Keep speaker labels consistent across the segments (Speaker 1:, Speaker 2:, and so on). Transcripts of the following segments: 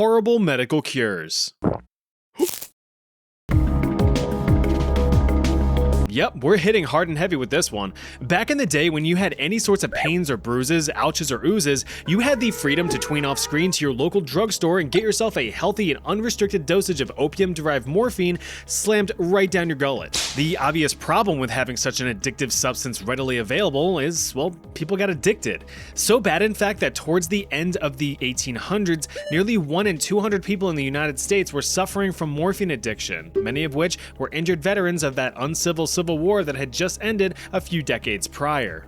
Speaker 1: horrible medical cures. Yep, we're hitting hard and heavy with this one. Back in the day, when you had any sorts of pains or bruises, ouches or oozes, you had the freedom to tween off screen to your local drugstore and get yourself a healthy and unrestricted dosage of opium-derived morphine slammed right down your gullet. The obvious problem with having such an addictive substance readily available is, well, people got addicted. So bad, in fact, that towards the end of the 1800s, nearly 1 in 200 people in the United States were suffering from morphine addiction, many of which were injured veterans of that uncivil Civil War that had just ended a few decades prior.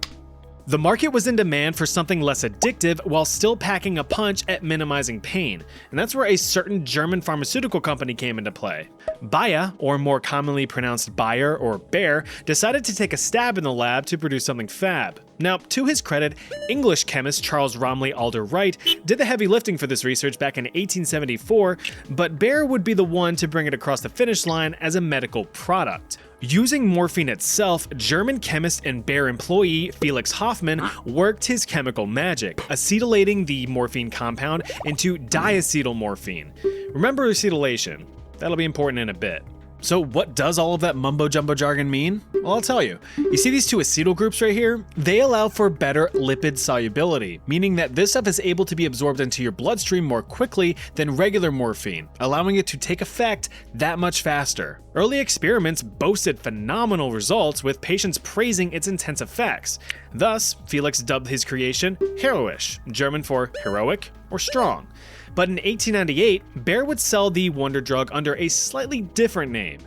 Speaker 1: The market was in demand for something less addictive while still packing a punch at minimizing pain, and that's where a certain German pharmaceutical company came into play. Bayer, or more commonly pronounced Bayer or Bayer, decided to take a stab in the lab to produce something fab. Now, to his credit, English chemist Charles Romley Alder Wright did the heavy lifting for this research back in 1874, but Bayer would be the one to bring it across the finish line as a medical product. Using morphine itself, German chemist and Bayer employee Felix Hoffmann worked his chemical magic, acetylating the morphine compound into diacetylmorphine. Remember acetylation. That'll be important in a bit. So what does all of that mumbo-jumbo jargon mean? Well, I'll tell you. You see these two acetyl groups right here? They allow for better lipid solubility, meaning that this stuff is able to be absorbed into your bloodstream more quickly than regular morphine, allowing it to take effect that much faster. Early experiments boasted phenomenal results, with patients praising its intense effects. Thus, Felix dubbed his creation heroisch, German for heroic or strong. But in 1898, Bayer would sell the wonder drug under a slightly different name: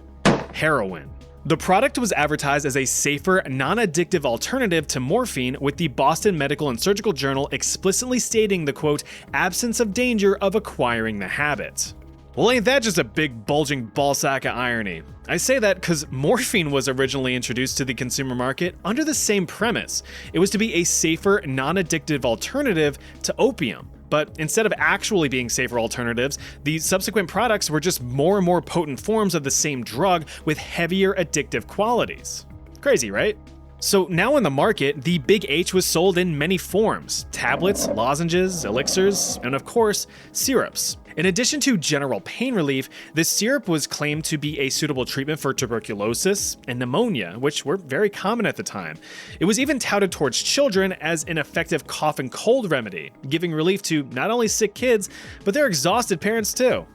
Speaker 1: heroin. The product was advertised as a safer, non-addictive alternative to morphine, with the Boston Medical and Surgical Journal explicitly stating the quote, absence of danger of acquiring the habit. Well, ain't that just a big bulging ballsack of irony? I say that because morphine was originally introduced to the consumer market under the same premise. It was to be a safer, non-addictive alternative to opium. But instead of actually being safer alternatives, the subsequent products were just more and more potent forms of the same drug with heavier addictive qualities. Crazy, right? So now in the market, the Big H was sold in many forms: tablets, lozenges, elixirs, and of course, syrups. In addition to general pain relief, this syrup was claimed to be a suitable treatment for tuberculosis and pneumonia, which were very common at the time. It was even touted towards children as an effective cough and cold remedy, giving relief to not only sick kids, but their exhausted parents too.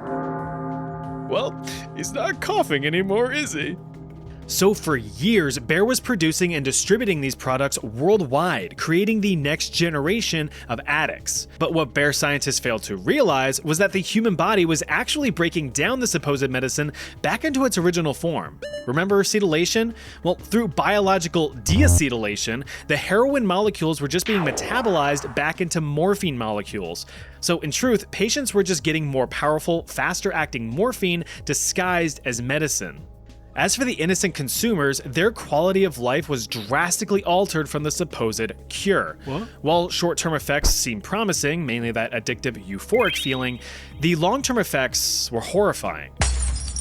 Speaker 1: Well, he's not coughing anymore, is he? So for years, Bayer was producing and distributing these products worldwide, creating the next generation of addicts. But what Bayer scientists failed to realize was that the human body was actually breaking down the supposed medicine back into its original form. Remember acetylation? Well, through biological deacetylation, the heroin molecules were just being metabolized back into morphine molecules. So in truth, patients were just getting more powerful, faster acting morphine disguised as medicine. As for the innocent consumers, their quality of life was drastically altered from the supposed cure. What? While short-term effects seemed promising, mainly that addictive euphoric feeling, the long-term effects were horrifying.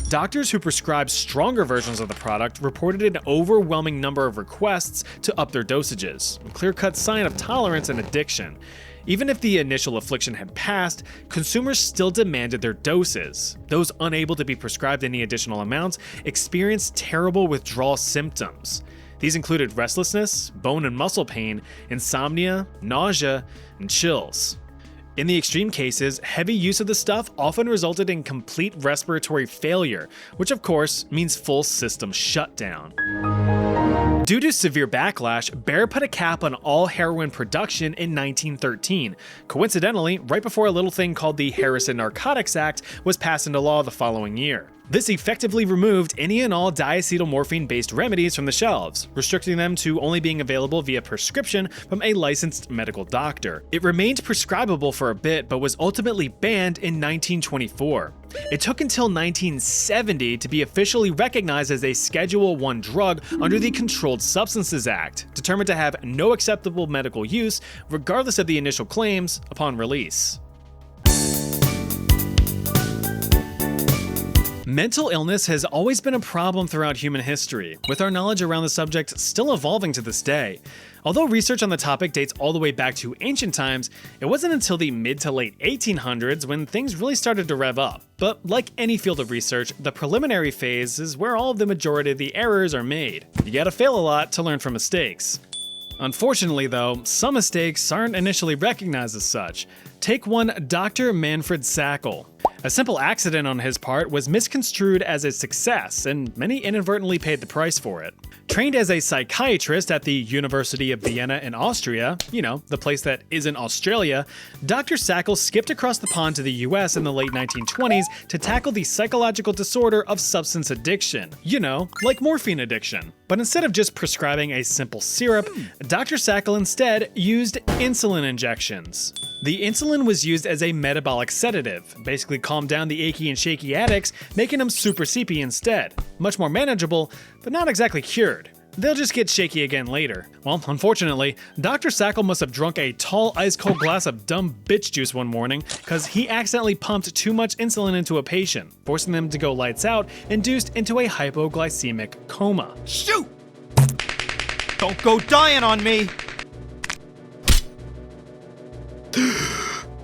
Speaker 1: Doctors who prescribed stronger versions of the product reported an overwhelming number of requests to up their dosages, a clear-cut sign of tolerance and addiction. Even if the initial affliction had passed, consumers still demanded their doses. Those unable to be prescribed any additional amounts experienced terrible withdrawal symptoms. These included restlessness, bone and muscle pain, insomnia, nausea, and chills. In the extreme cases, heavy use of the stuff often resulted in complete respiratory failure, which of course means full system shutdown. Due to severe backlash, Bayer put a cap on all heroin production in 1913, coincidentally right before a little thing called the Harrison Narcotics Act was passed into law the following year. This effectively removed any and all diacetylmorphine-based remedies from the shelves, restricting them to only being available via prescription from a licensed medical doctor. It remained prescribable for a bit, but was ultimately banned in 1924. It took until 1970 to be officially recognized as a Schedule I drug under the Controlled Substances Act, determined to have no acceptable medical use, regardless of the initial claims upon release. Mental illness has always been a problem throughout human history, with our knowledge around the subject still evolving to this day. Although research on the topic dates all the way back to ancient times, it wasn't until the mid to late 1800s when things really started to rev up. But like any field of research, the preliminary phase is where all of the majority of the errors are made. You gotta fail a lot to learn from mistakes. Unfortunately though, some mistakes aren't initially recognized as such. Take one Dr. Manfred Sackel. A simple accident on his part was misconstrued as a success, and many inadvertently paid the price for it. Trained as a psychiatrist at the University of Vienna in Austria, the place that isn't Australia, Dr. Sackel skipped across the pond to the US in the late 1920s to tackle the psychological disorder of substance addiction. Like morphine addiction. But instead of just prescribing a simple syrup, Dr. Sackel instead used insulin injections. The insulin was used as a metabolic sedative, basically calmed down the achy and shaky addicts, making them super sleepy instead. Much more manageable, but not exactly cured. They'll just get shaky again later. Well, unfortunately, Dr. Sackel must have drunk a tall ice-cold glass of dumb bitch juice one morning, because he accidentally pumped too much insulin into a patient, forcing them to go lights out, induced into a hypoglycemic coma.
Speaker 2: Shoot! Don't go dying on me!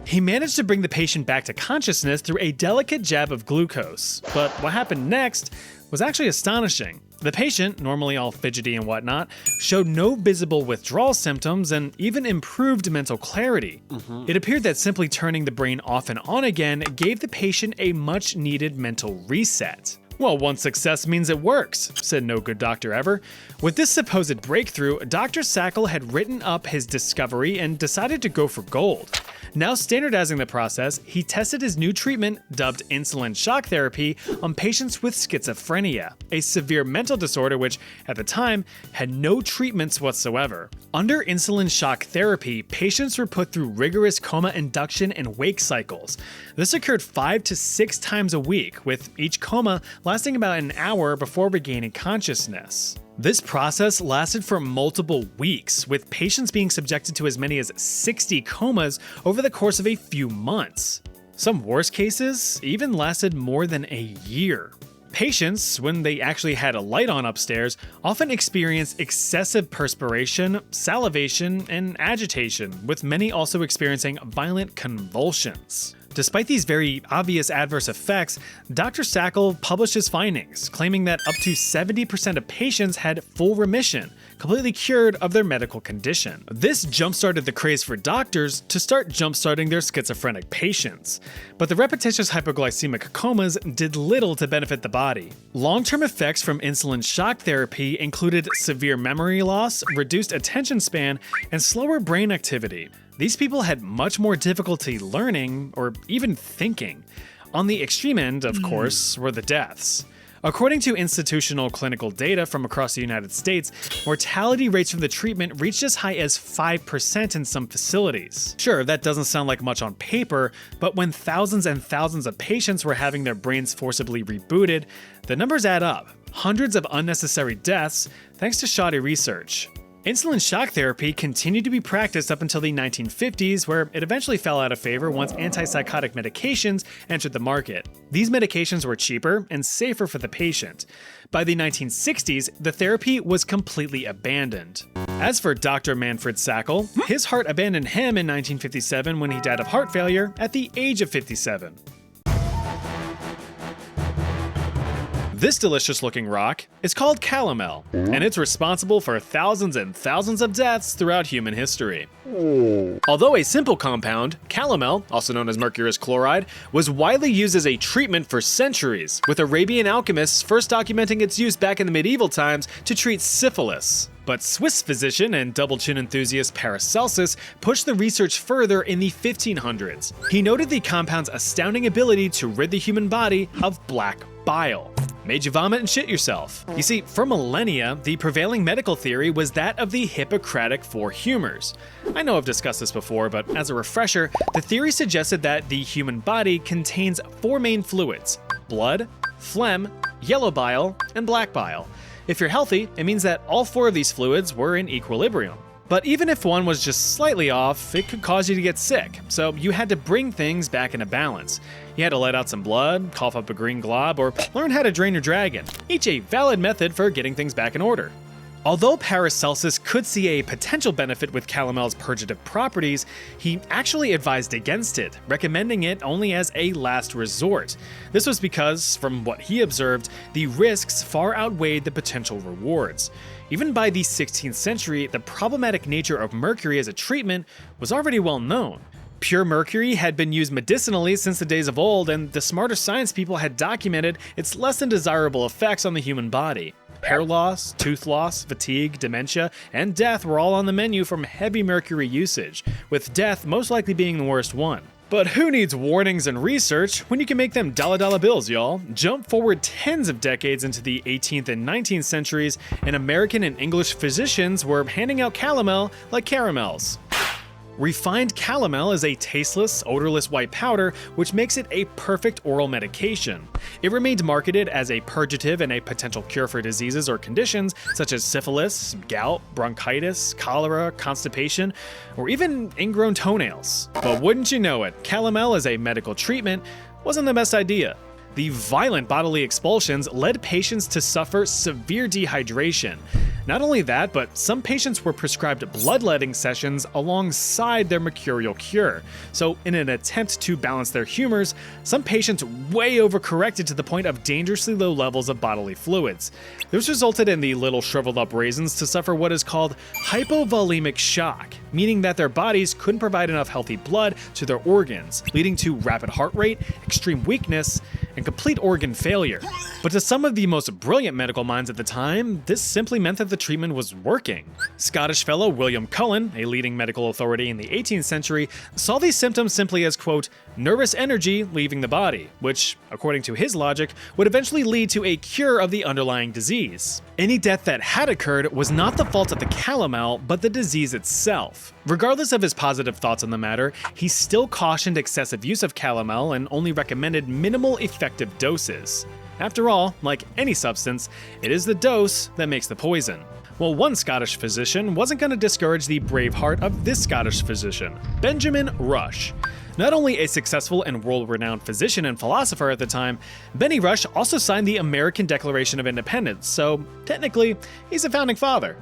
Speaker 1: He managed to bring the patient back to consciousness through a delicate jab of glucose. But what happened next was actually astonishing. The patient, normally all fidgety and whatnot, showed no visible withdrawal symptoms and even improved mental clarity. It appeared that simply turning the brain off and on again gave the patient a much needed mental reset. Well, one success means it works, said no good doctor ever. With this supposed breakthrough, Dr. Sackel had written up his discovery and decided to go for gold. Now standardizing the process, he tested his new treatment, dubbed insulin shock therapy, on patients with schizophrenia, a severe mental disorder which, at the time, had no treatments whatsoever. Under insulin shock therapy, patients were put through rigorous coma induction and wake cycles. This occurred 5 to 6 times a week, with each coma lasting about an hour before regaining consciousness. This process lasted for multiple weeks, with patients being subjected to as many as 60 comas over the course of a few months. Some worst cases even lasted more than a year. Patients, when they actually had a light on upstairs, often experienced excessive perspiration, salivation, and agitation, with many also experiencing violent convulsions. Despite these very obvious adverse effects, Dr. Sackel published his findings, claiming that up to 70% of patients had full remission, completely cured of their medical condition. This jump-started the craze for doctors to start jump-starting their schizophrenic patients. But the repetitious hypoglycemic comas did little to benefit the body. Long-term effects from insulin shock therapy included severe memory loss, reduced attention span, and slower brain activity. These people had much more difficulty learning or even thinking. On the extreme end, of course, were the deaths. According to institutional clinical data from across the United States, mortality rates from the treatment reached as high as 5% in some facilities. Sure, that doesn't sound like much on paper, but when thousands and thousands of patients were having their brains forcibly rebooted, the numbers add up. Hundreds of unnecessary deaths thanks to shoddy research. Insulin shock therapy continued to be practiced up until the 1950s, where it eventually fell out of favor once antipsychotic medications entered the market. These medications were cheaper and safer for the patient. By the 1960s, the therapy was completely abandoned. As for Dr. Manfred Sackel, his heart abandoned him in 1957 when he died of heart failure at the age of 57. This delicious looking rock is called calomel, and it's responsible for thousands and thousands of deaths throughout human history. Although a simple compound, calomel, also known as mercurous chloride, was widely used as a treatment for centuries, with Arabian alchemists first documenting its use back in the medieval times to treat syphilis. But Swiss physician and double chin enthusiast Paracelsus pushed the research further in the 1500s. He noted the compound's astounding ability to rid the human body of black bile. Made you vomit and shit yourself. You see, for millennia, the prevailing medical theory was that of the Hippocratic Four Humors. I know I've discussed this before, but as a refresher, the theory suggested that the human body contains 4 main fluids: blood, phlegm, yellow bile, and black bile. If you're healthy, it means that all 4 of these fluids were in equilibrium. But even if one was just slightly off, it could cause you to get sick, so you had to bring things back into balance. You had to let out some blood, cough up a green glob, or learn how to drain your dragon, each a valid method for getting things back in order. Although Paracelsus could see a potential benefit with calomel's purgative properties, he actually advised against it, recommending it only as a last resort. This was because, from what he observed, the risks far outweighed the potential rewards. Even by the 16th century, the problematic nature of mercury as a treatment was already well known. Pure mercury had been used medicinally since the days of old, and the smarter science people had documented its less than desirable effects on the human body. Hair loss, tooth loss, fatigue, dementia, and death were all on the menu from heavy mercury usage, with death most likely being the worst one. But who needs warnings and research when you can make them dollar bills, y'all? Jump forward tens of decades into the 18th and 19th centuries, and American and English physicians were handing out calomel like caramels. Refined calomel is a tasteless, odorless white powder, which makes it a perfect oral medication. It remained marketed as a purgative and a potential cure for diseases or conditions such as syphilis, gout, bronchitis, cholera, constipation, or even ingrown toenails. But wouldn't you know it, calomel as a medical treatment wasn't the best idea. The violent bodily expulsions led patients to suffer severe dehydration. Not only that, but some patients were prescribed bloodletting sessions alongside their mercurial cure. So in an attempt to balance their humors, some patients way overcorrected to the point of dangerously low levels of bodily fluids. This resulted in the little shriveled up raisins to suffer what is called hypovolemic shock, meaning that their bodies couldn't provide enough healthy blood to their organs, leading to rapid heart rate, extreme weakness, and complete organ failure. But to some of the most brilliant medical minds at the time, this simply meant that the treatment was working. Scottish fellow William Cullen, a leading medical authority in the 18th century, saw these symptoms simply as, quote, nervous energy leaving the body, which, according to his logic, would eventually lead to a cure of the underlying disease. Any death that had occurred was not the fault of the calomel, but the disease itself. Regardless of his positive thoughts on the matter, he still cautioned excessive use of calomel and only recommended minimal effective doses. After all, like any substance, it is the dose that makes the poison. Well, one Scottish physician wasn't going to discourage the brave heart of this Scottish physician, Benjamin Rush. Not only a successful and world-renowned physician and philosopher at the time, Benny Rush also signed the American Declaration of Independence, so technically, he's a founding father.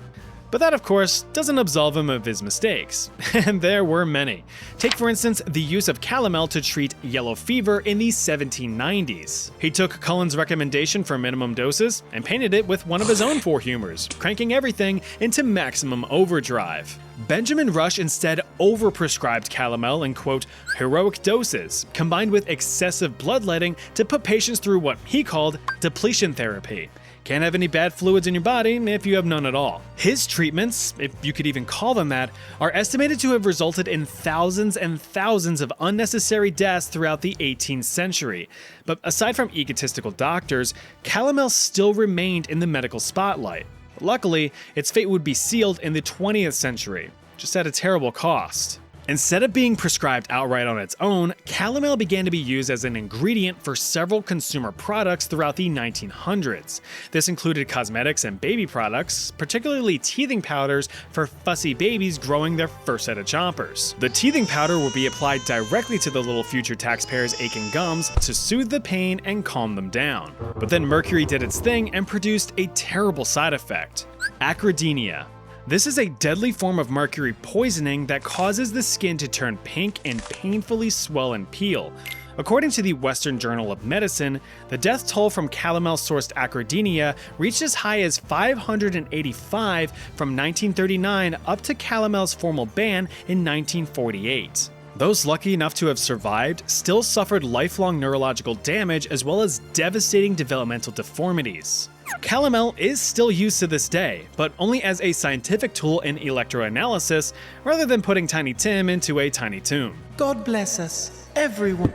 Speaker 1: But that, of course, doesn't absolve him of his mistakes, and there were many. Take, for instance, the use of calomel to treat yellow fever in the 1790s. He took Cullen's recommendation for minimum doses and painted it with one of his own four humors, cranking everything into maximum overdrive. Benjamin Rush instead overprescribed calomel in, quote, heroic doses, combined with excessive bloodletting to put patients through what he called depletion therapy. Can't have any bad fluids in your body if you have none at all. His treatments, if you could even call them that, are estimated to have resulted in thousands and thousands of unnecessary deaths throughout the 18th century. But aside from egotistical doctors, calomel still remained in the medical spotlight. Luckily, its fate would be sealed in the 20th century, just at a terrible cost. Instead of being prescribed outright on its own, calomel began to be used as an ingredient for several consumer products throughout the 1900s. This included cosmetics and baby products, particularly teething powders for fussy babies growing their first set of chompers. The teething powder would be applied directly to the little future taxpayers' aching gums to soothe the pain and calm them down. But then mercury did its thing and produced a terrible side effect: acridemia. This is a deadly form of mercury poisoning that causes the skin to turn pink and painfully swell and peel. According to the Western Journal of Medicine, the death toll from calomel-sourced acridemia reached as high as 585 from 1939 up to calomel's formal ban in 1948. Those lucky enough to have survived still suffered lifelong neurological damage as well as devastating developmental deformities. Calomel is still used to this day, but only as a scientific tool in electroanalysis rather than putting Tiny Tim into a tiny tomb.
Speaker 3: God bless us, everyone.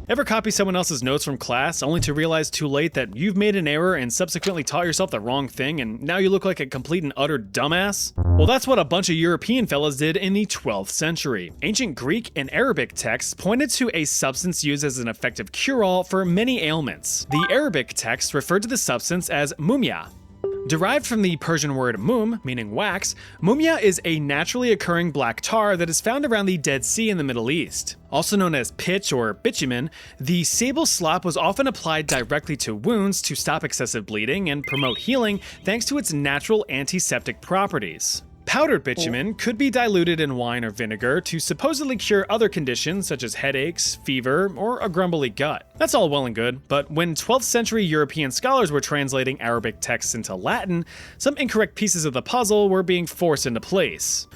Speaker 1: Ever copy someone else's notes from class only to realize too late that you've made an error and subsequently taught yourself the wrong thing and now you look like a complete and utter dumbass? Well, that's what a bunch of European fellas did in the 12th century. Ancient Greek and Arabic texts pointed to a substance used as an effective cure-all for many ailments. The Arabic texts referred to the substance as mumia. Derived from the Persian word mum, meaning wax, mumia is a naturally occurring black tar that is found around the Dead Sea in the Middle East. Also known as pitch or bitumen, the sable slop was often applied directly to wounds to stop excessive bleeding and promote healing thanks to its natural antiseptic properties. Powdered bitumen could be diluted in wine or vinegar to supposedly cure other conditions such as headaches, fever, or a grumbly gut. That's all well and good, but when 12th century European scholars were translating Arabic texts into Latin, some incorrect pieces of the puzzle were being forced into place.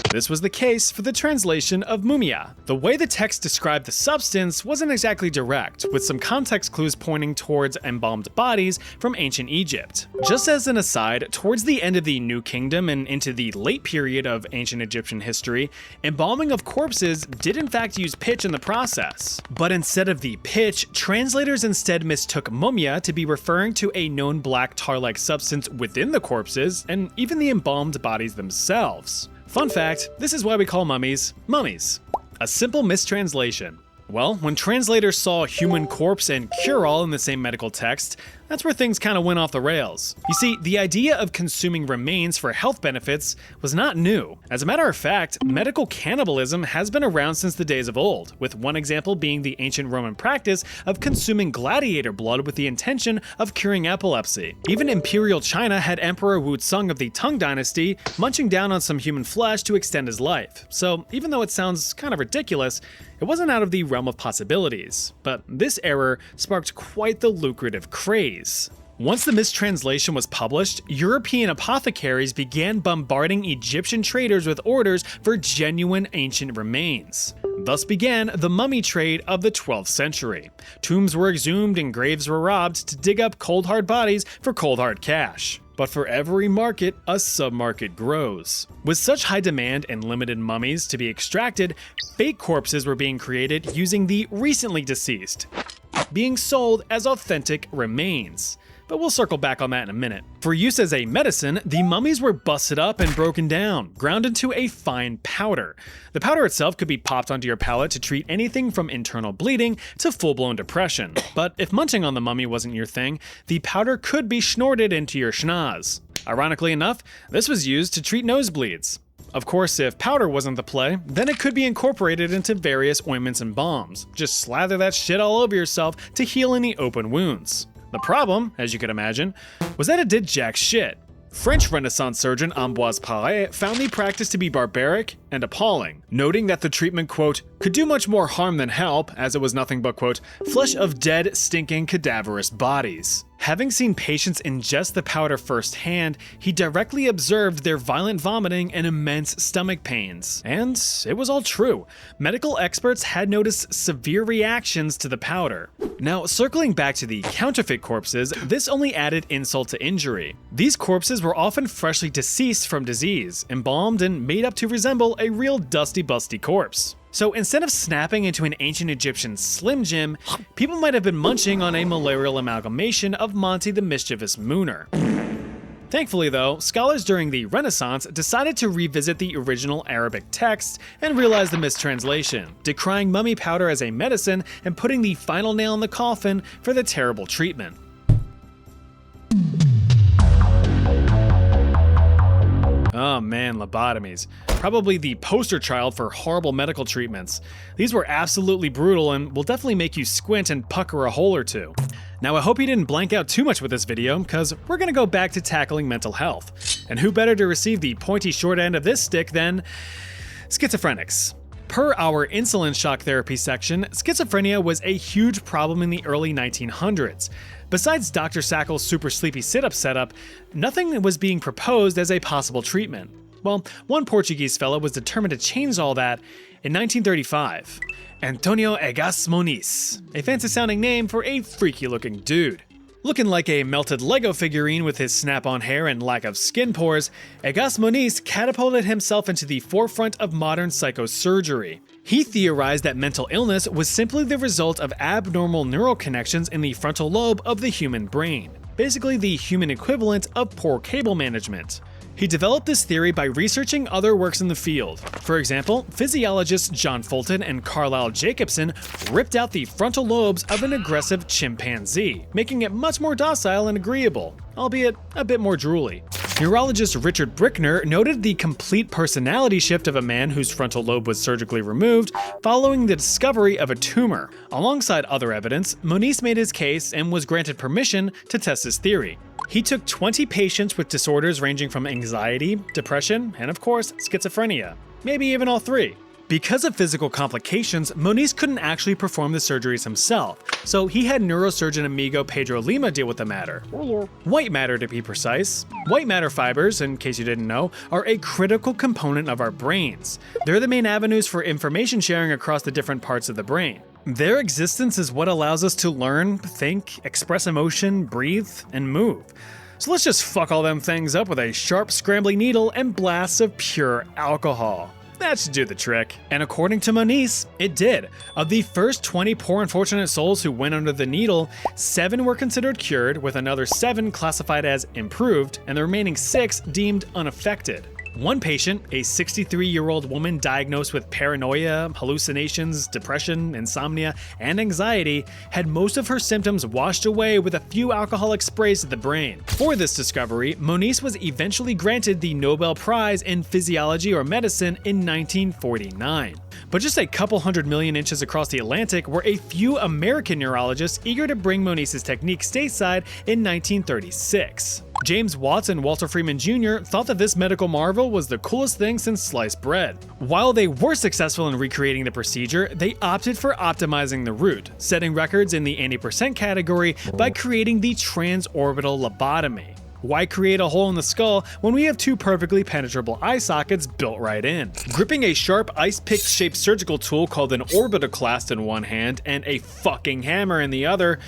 Speaker 1: This was the case for the translation of mumia. The way the text described the substance wasn't exactly direct, with some context clues pointing towards embalmed bodies from ancient Egypt. Just as an aside, towards the end of the New Kingdom and into the late period of ancient Egyptian history, embalming of corpses did in fact use pitch in the process. But instead of the pitch, translators instead mistook mumia to be referring to a known black tar-like substance within the corpses and even the embalmed bodies themselves. Fun fact, this is why we call mummies, mummies. A simple mistranslation. Well, when translators saw human corpse and cure-all in the same medical text, that's where things kind of went off the rails. You see, the idea of consuming remains for health benefits was not new. As a matter of fact, medical cannibalism has been around since the days of old, with one example being the ancient Roman practice of consuming gladiator blood with the intention of curing epilepsy. Even Imperial China had Emperor Wuzong of the Tang Dynasty munching down on some human flesh to extend his life. So even though it sounds kind of ridiculous, it wasn't out of the realm of possibilities. But this error sparked quite the lucrative craze. Once the mistranslation was published, European apothecaries began bombarding Egyptian traders with orders for genuine ancient remains. Thus began the mummy trade of the 12th century. Tombs were exhumed and graves were robbed to dig up cold hard bodies for cold hard cash. But for every market, a submarket grows. With such high demand and limited mummies to be extracted, fake corpses were being created using the recently deceased, being sold as authentic remains. But we'll circle back on that in a minute. For use as a medicine, the mummies were busted up and broken down, ground into a fine powder. The powder itself could be popped onto your palate to treat anything from internal bleeding to full-blown depression. But if munching on the mummy wasn't your thing, the powder could be snorted into your schnoz. Ironically enough, this was used to treat nosebleeds. Of course, if powder wasn't the play, then it could be incorporated into various ointments and balms. Just slather that shit all over yourself to heal any open wounds. The problem, as you could imagine, was that it did jack shit. French Renaissance surgeon Ambroise Paré found the practice to be barbaric and appalling, noting that the treatment, quote, could do much more harm than help, as it was nothing but, quote, flesh of dead, stinking, cadaverous bodies. Having seen patients ingest the powder firsthand, he directly observed their violent vomiting and immense stomach pains. And it was all true. Medical experts had noticed severe reactions to the powder. Now, circling back to the counterfeit corpses, this only added insult to injury. These corpses were often freshly deceased from disease, embalmed and made up to resemble a real dusty-busty corpse. So instead of snapping into an ancient Egyptian Slim Jim, people might have been munching on a malarial amalgamation of Monty the Mischievous Mooner. Thankfully though, scholars during the Renaissance decided to revisit the original Arabic text and realize the mistranslation, decrying mummy powder as a medicine and putting the final nail in the coffin for the terrible treatment. Oh man, lobotomies. Probably the poster child for horrible medical treatments. These were absolutely brutal and will definitely make you squint and pucker a hole or two. Now I hope you didn't blank out too much with this video, because we're gonna go back to tackling mental health. And who better to receive the pointy short end of this stick than schizophrenics. Per our insulin shock therapy section, schizophrenia was a huge problem in the early 1900s. Besides Dr. Sackel's super sleepy sit-up setup, nothing was being proposed as a possible treatment. Well, one Portuguese fellow was determined to change all that in 1935. Antonio Egas Moniz, a fancy-sounding name for a freaky-looking dude. Looking like a melted Lego figurine with his snap-on hair and lack of skin pores, Egas Moniz catapulted himself into the forefront of modern psychosurgery. He theorized that mental illness was simply the result of abnormal neural connections in the frontal lobe of the human brain, basically the human equivalent of poor cable management. He developed this theory by researching other works in the field. For example, physiologists John Fulton and Carlisle Jacobson ripped out the frontal lobes of an aggressive chimpanzee, making it much more docile and agreeable. albeit a bit more drooly. Neurologist Richard Brickner noted the complete personality shift of a man whose frontal lobe was surgically removed following the discovery of a tumor. Alongside other evidence, Moniz made his case and was granted permission to test his theory. He took 20 patients with disorders ranging from anxiety, depression, and of course, schizophrenia. Maybe even all three. Because of physical complications, Moniz couldn't actually perform the surgeries himself, so he had neurosurgeon amigo Pedro Lima deal with the matter. White matter, to be precise. White matter fibers, in case you didn't know, are a critical component of our brains. They're the main avenues for information sharing across the different parts of the brain. Their existence is what allows us to learn, think, express emotion, breathe, and move. So let's just fuck all them things up with a sharp, scrambly needle and blasts of pure alcohol. That should do the trick. And according to Moniz, it did. Of the first 20 poor unfortunate souls who went under the needle, 7 were considered cured, with another 7 classified as improved, and the remaining 6 deemed unaffected. One patient, a 63-year-old woman diagnosed with paranoia, hallucinations, depression, insomnia, and anxiety, had most of her symptoms washed away with a few alcoholic sprays to the brain. For this discovery, Moniz was eventually granted the Nobel Prize in Physiology or Medicine in 1949. But just a couple 100 million inches across the Atlantic were a few American neurologists eager to bring Moniz's technique stateside in 1936. James Watts and Walter Freeman Jr. thought that this medical marvel was the coolest thing since sliced bread. While they were successful in recreating the procedure, they opted for optimizing the route, setting records in the 80% category by creating the transorbital lobotomy. Why create a hole in the skull when we have 2 perfectly penetrable eye sockets built right in? Gripping a sharp ice pick shaped surgical tool called an orbitoclast in one hand and a fucking hammer in the other,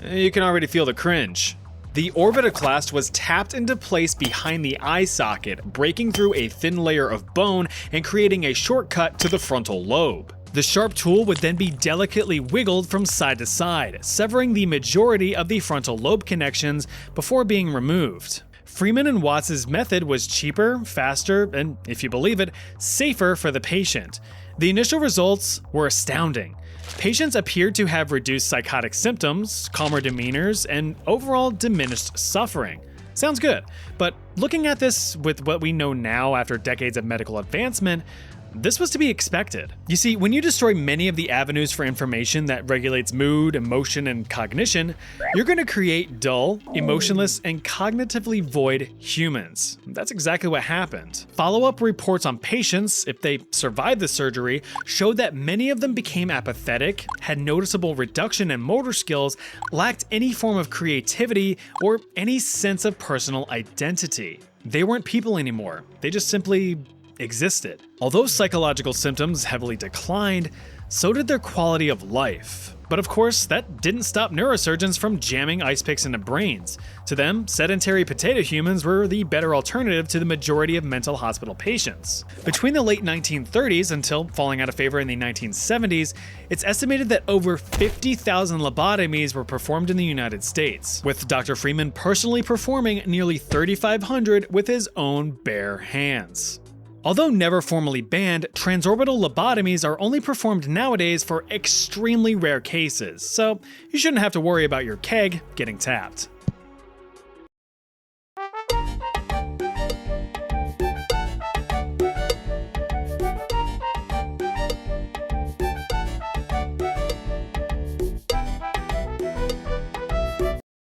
Speaker 1: you can already feel the cringe. The orbitoclast was tapped into place behind the eye socket, breaking through a thin layer of bone and creating a shortcut to the frontal lobe. The sharp tool would then be delicately wiggled from side to side, severing the majority of the frontal lobe connections before being removed. Freeman and Watts' method was cheaper, faster, and, if you believe it, safer for the patient. The initial results were astounding. Patients appeared to have reduced psychotic symptoms, calmer demeanors, and overall diminished suffering. Sounds good, but looking at this with what we know now after decades of medical advancement, this was to be expected. You see, when you destroy many of the avenues for information that regulates mood, emotion, and cognition, you're going to create dull, emotionless, and cognitively void humans. That's exactly what happened. Follow-up reports on patients, if they survived the surgery, showed that many of them became apathetic, had noticeable reduction in motor skills, lacked any form of creativity, or any sense of personal identity. They weren't people anymore. They just simply existed. Although psychological symptoms heavily declined, so did their quality of life. But of course, that didn't stop neurosurgeons from jamming ice picks into brains. To them, sedentary potato humans were the better alternative to the majority of mental hospital patients. Between the late 1930s until falling out of favor in the 1970s, it's estimated that over 50,000 lobotomies were performed in the United States, with Dr. Freeman personally performing nearly 3,500 with his own bare hands. Although never formally banned, transorbital lobotomies are only performed nowadays for extremely rare cases, so you shouldn't have to worry about your keg getting tapped.